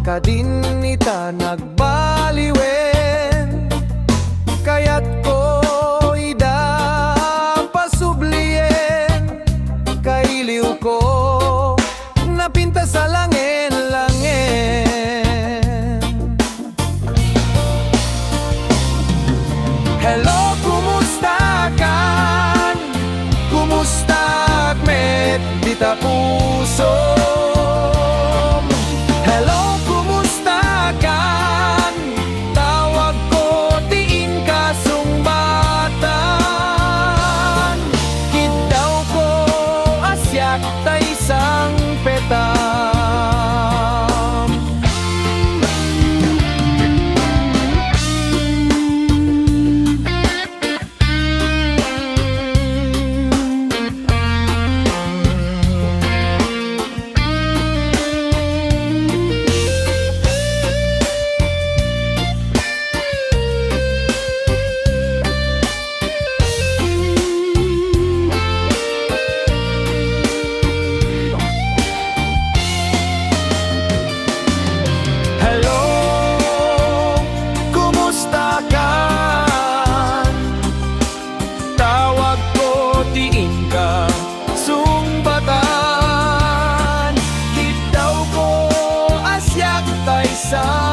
kadin ita nagbaliwen, kaya't ko ida pasublien, kailiw ko napinta sa langin-langin. Hello, kumusta kan? Kumusta met dita puso? Hello, kumusta kan? Tawag ko tiin ka sungbatan, kitaw ko asyak ta isang petam. Sungbatan, kitaw ko asyak ta isang